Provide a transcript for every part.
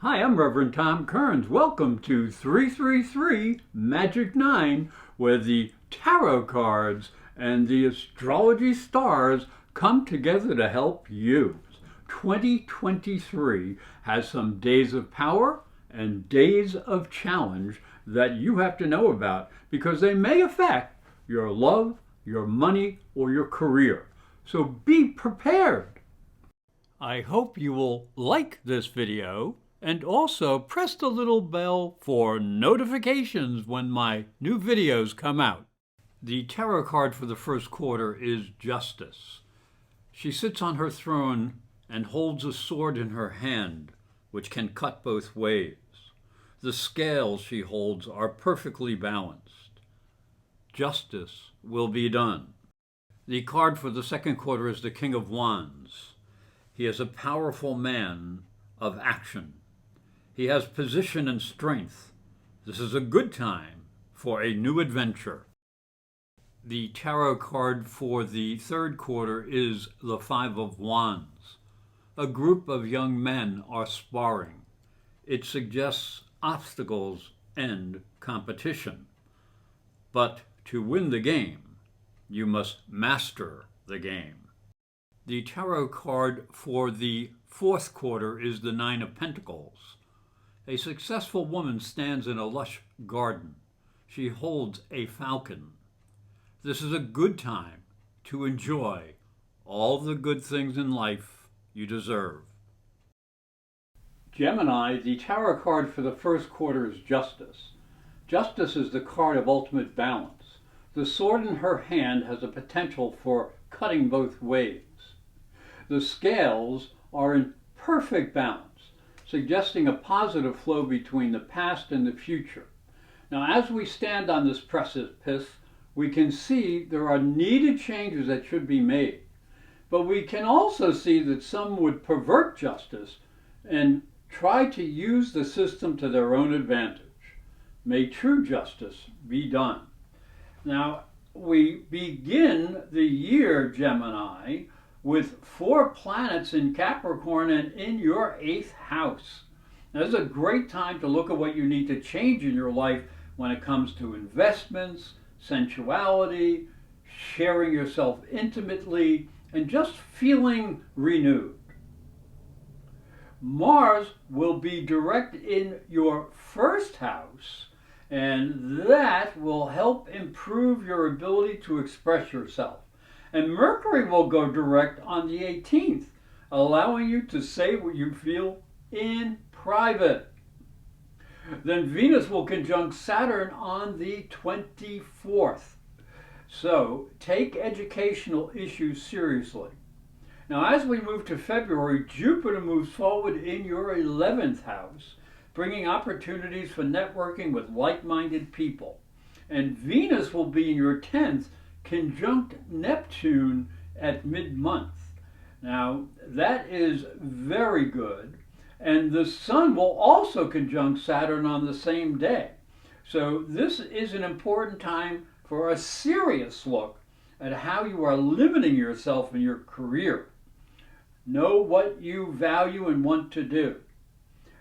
Hi, I'm Reverend Tom Kearns. Welcome to 333 Magic 9, where the tarot cards and the astrology stars come together to help you. 2023 has some days of power and days of challenge that you have to know about because they may affect your love, your money, or your career. So be prepared. I hope you will like this video and also press the little bell for notifications when my new videos come out. The tarot card for the first quarter is Justice. She sits on her throne and holds a sword in her hand, which can cut both ways. The scales she holds are perfectly balanced. Justice will be done. The card for the second quarter is the King of Wands. He is a powerful man of action. He has position and strength. This is a good time for a new adventure. The tarot card for the third quarter is the Five of Wands. A group of young men are sparring. It suggests obstacles and competition. But to win the game, you must master the game. The tarot card for the fourth quarter is the Nine of Pentacles. A successful woman stands in a lush garden. She holds a falcon. This is a good time to enjoy all the good things in life you deserve. Gemini, the tarot card for the first quarter is Justice. Justice is the card of ultimate balance. The sword in her hand has a potential for cutting both ways. The scales are in perfect balance, suggesting a positive flow between the past and the future. Now, as we stand on this precipice, we can see there are needed changes that should be made. But we can also see that some would pervert justice and try to use the system to their own advantage. May true justice be done. Now, we begin the year, Gemini, with 4 planets in Capricorn and in your 8th house. Now, this is a great time to look at what you need to change in your life when it comes to investments, sensuality, sharing yourself intimately, and just feeling renewed. Mars will be direct in your 1st house, and that will help improve your ability to express yourself. And Mercury will go direct on the 18th, allowing you to say what you feel in private. Then Venus will conjunct Saturn on the 24th. So take educational issues seriously. Now, as we move to February, Jupiter moves forward in your 11th house, bringing opportunities for networking with like-minded people. And Venus will be in your 10th, conjunct Neptune at mid-month. Now, that is very good. And the Sun will also conjunct Saturn on the same day. So this is an important time for a serious look at how you are limiting yourself in your career. Know what you value and want to do.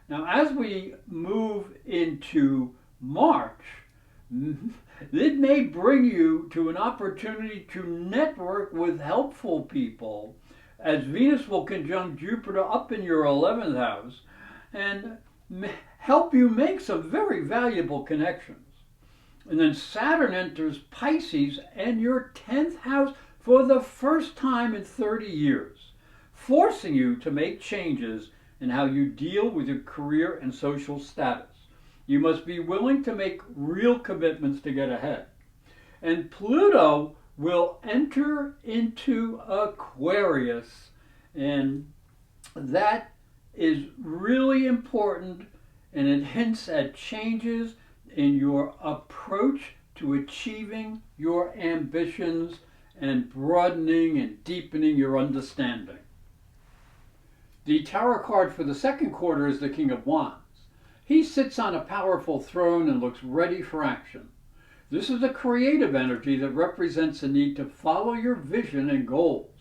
Now, as we move into March, it may bring you to an opportunity to network with helpful people, as Venus will conjunct Jupiter up in your 11th house and help you make some very valuable connections. And then Saturn enters Pisces and your 10th house for the first time in 30 years, forcing you to make changes in how you deal with your career and social status. You must be willing to make real commitments to get ahead. And Pluto will enter into Aquarius, and that is really important, and it hints at changes in your approach to achieving your ambitions and broadening and deepening your understanding. The tarot card for the second quarter is the King of Wands. He sits on a powerful throne and looks ready for action. This is a creative energy that represents a need to follow your vision and goals.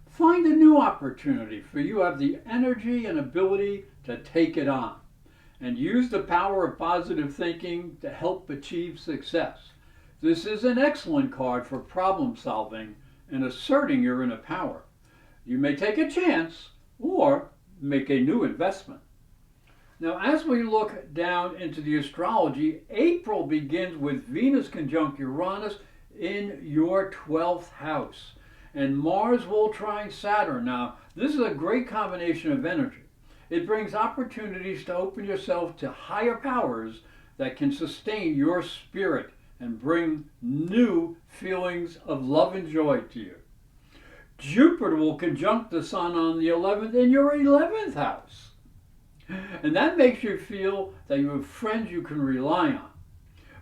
Find a new opportunity, for you have the energy and ability to take it on. and use the power of positive thinking to help achieve success. This is an excellent card for problem solving and asserting your inner power. You may take a chance or make a new investment. Now, as we look down into the astrology, April begins with Venus conjunct Uranus in your 12th house. And Mars will trine Saturn. Now, this is a great combination of energy. It brings opportunities to open yourself to higher powers that can sustain your spirit and bring new feelings of love and joy to you. Jupiter will conjunct the Sun on the 11th in your 11th house. And that makes you feel that you have friends you can rely on.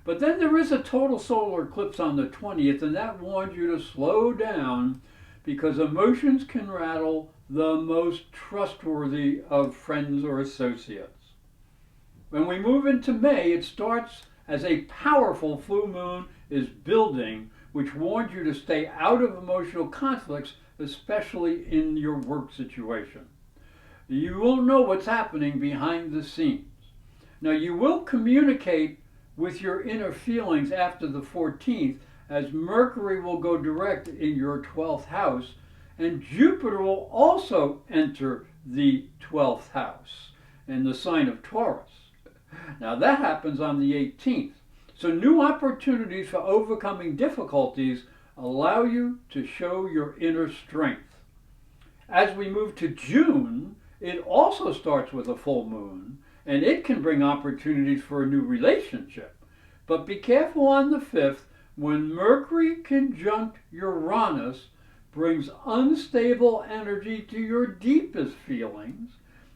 But then there is a total solar eclipse on the 20th, and that warns you to slow down because emotions can rattle the most trustworthy of friends or associates. When we move into May, it starts as a powerful full moon is building, which warns you to stay out of emotional conflicts, especially in your work situation. You will know what's happening behind the scenes. Now, you will communicate with your inner feelings after the 14th, as Mercury will go direct in your 12th house, and Jupiter will also enter the 12th house in the sign of Taurus. Now, that happens on the 18th. So new opportunities for overcoming difficulties allow you to show your inner strength. As we move to June, it also starts with a full moon, and it can bring opportunities for a new relationship. But be careful on the 5th, when Mercury conjunct Uranus brings unstable energy to your deepest feelings,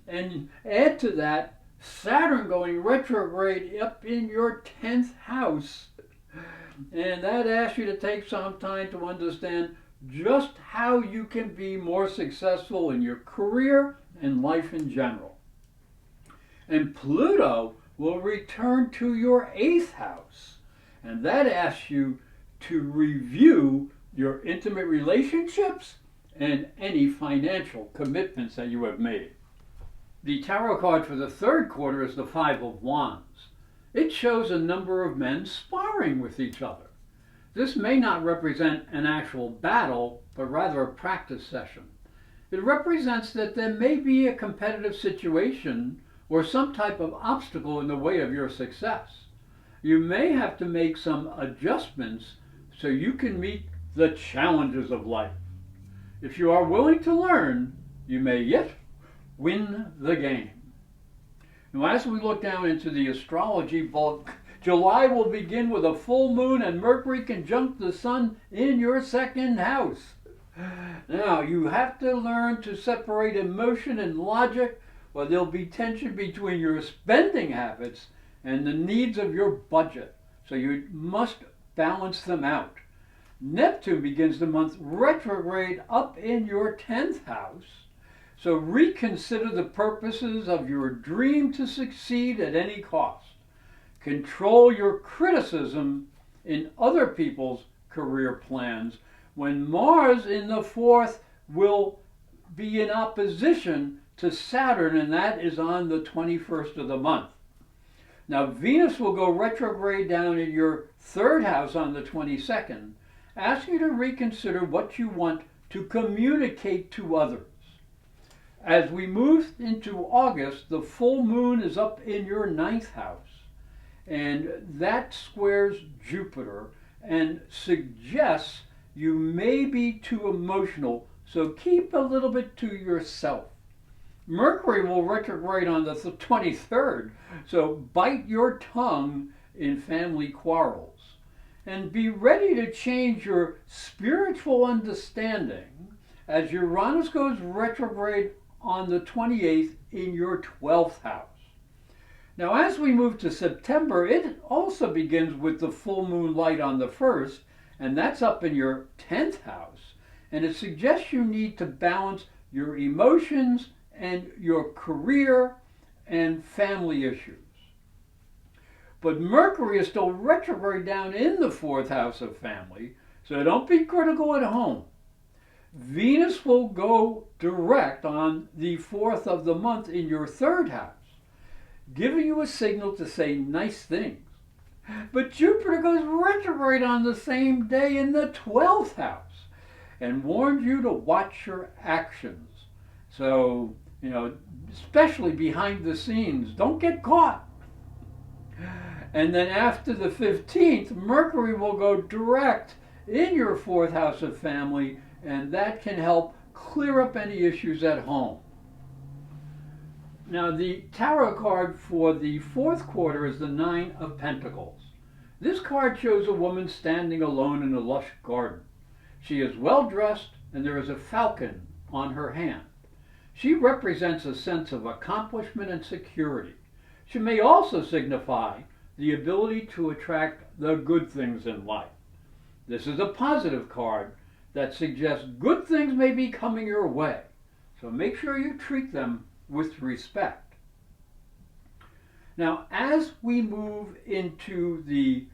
and add to that Saturn going retrograde up in your 10th house. And that asks you to take some time to understand just how you can be more successful in your career and life in general. And Pluto will return to your 8th house, and that asks you to review your intimate relationships and any financial commitments that you have made. The tarot card for the 3rd quarter is the Five of Wands. It shows a number of men sparring with each other. This may not represent an actual battle, but rather a practice session. It represents that there may be a competitive situation or some type of obstacle in the way of your success. You may have to make some adjustments so you can meet the challenges of life. If you are willing to learn, you may yet win the game. Now, as we look down into the astrology book, July will begin with a full moon and Mercury conjunct the Sun in your 2nd house. Now, you have to learn to separate emotion and logic, or there'll be tension between your spending habits and the needs of your budget. So you must balance them out. Neptune begins the month retrograde up in your 10th house. So reconsider the purposes of your dream to succeed at any cost. Control your criticism in other people's career plans when Mars in the 4th will be in opposition to Saturn, and that is on the 21st of the month. Now, Venus will go retrograde down in your 3rd house on the 22nd, asking you to reconsider what you want to communicate to others. As we move into August, the full moon is up in your 9th house, and that squares Jupiter and suggests you may be too emotional, so keep a little bit to yourself. Mercury will retrograde on the 23rd, so bite your tongue in family quarrels. And be ready to change your spiritual understanding as Uranus goes retrograde on the 28th in your 12th house. Now, as we move to September, it also begins with the full moon light on the 1st, and that's up in your 10th house. And it suggests you need to balance your emotions and your career and family issues. But Mercury is still retrograde down in the 4th house of family, so don't be critical at home. Venus will go direct on the 4th of the month in your 3rd house. giving you a signal to say nice things. But Jupiter goes retrograde on the same day in the 12th house and warns you to watch your actions. So, especially behind the scenes, don't get caught. And then after the 15th, Mercury will go direct in your 4th house of family, and that can help clear up any issues at home. Now, the tarot card for the 4th quarter is the 9 of Pentacles. This card shows a woman standing alone in a lush garden. She is well dressed, and there is a falcon on her hand. She represents a sense of accomplishment and security. She may also signify the ability to attract the good things in life. This is a positive card that suggests good things may be coming your way, so make sure you treat them with respect. Now, as we move into the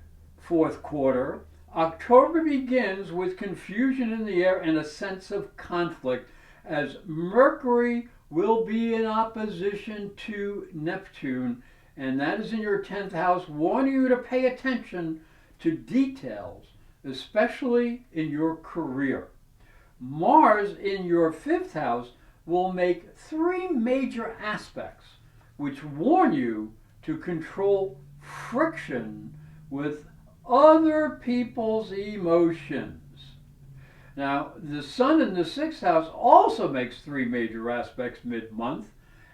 4th quarter, October begins with confusion in the air and a sense of conflict, as Mercury will be in opposition to Neptune, and that is in your 10th house, warning you to pay attention to details, especially in your career. Mars in your 5th house will make 3 major aspects which warn you to control friction with other people's emotions. Now, the Sun in the 6th house also makes 3 major aspects mid-month,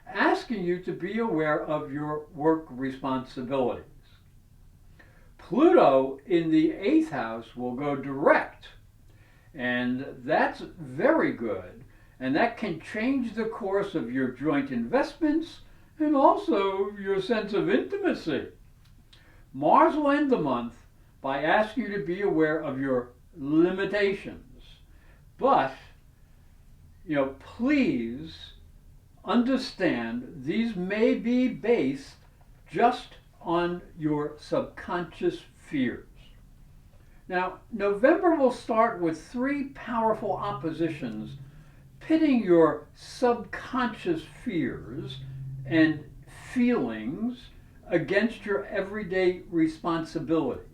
asking you to be aware of your work responsibilities. Pluto in the 8th house will go direct, and that's very good, and that can change the course of your joint investments and also your sense of intimacy. Mars will end the month by asking you to be aware of your limitations. But, please understand these may be based just on your subconscious fears. Now, November will start with 3 powerful oppositions pitting your subconscious fears and feelings against your everyday responsibilities.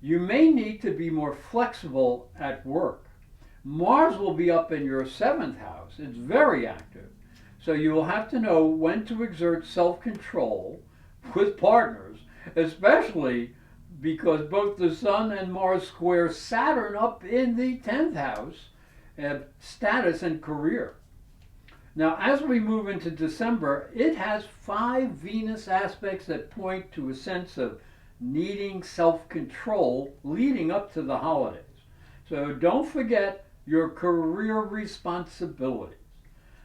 You may need to be more flexible at work. Mars will be up in your 7th house. It's very active. So you will have to know when to exert self-control with partners, especially because both the Sun and Mars square Saturn up in the 10th house have status and career. Now, as we move into December, it has 5 Venus aspects that point to a sense of needing self-control leading up to the holidays. So don't forget your career responsibilities.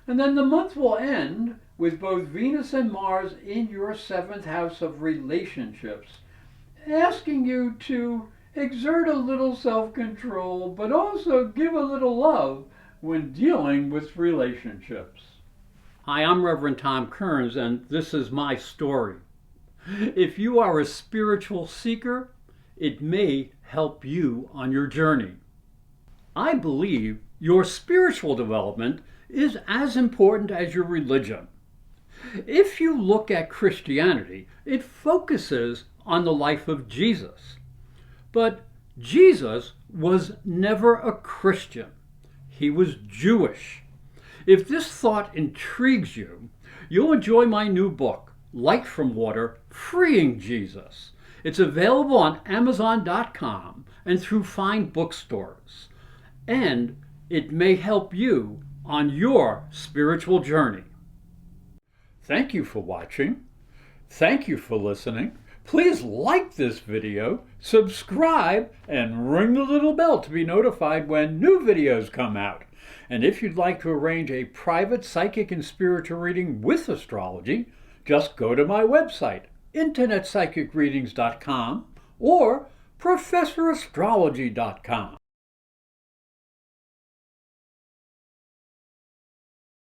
And then the month will end with both Venus and Mars in your 7th house of relationships, asking you to exert a little self-control, but also give a little love when dealing with relationships. Hi, I'm Reverend Tom Kearns, and this is my story. If you are a spiritual seeker, it may help you on your journey. I believe your spiritual development is as important as your religion. If you look at Christianity, it focuses on the life of Jesus. But Jesus was never a Christian. He was Jewish. If this thought intrigues you, you'll enjoy my new book, Light from Water, Freeing Jesus. It's available on Amazon.com and through fine bookstores. And it may help you on your spiritual journey. Thank you for watching. Thank you for listening. Please like this video, subscribe, and ring the little bell to be notified when new videos come out. And if you'd like to arrange a private psychic and spiritual reading with astrology, just go to my website, internetpsychicreadings.com or professorastrology.com.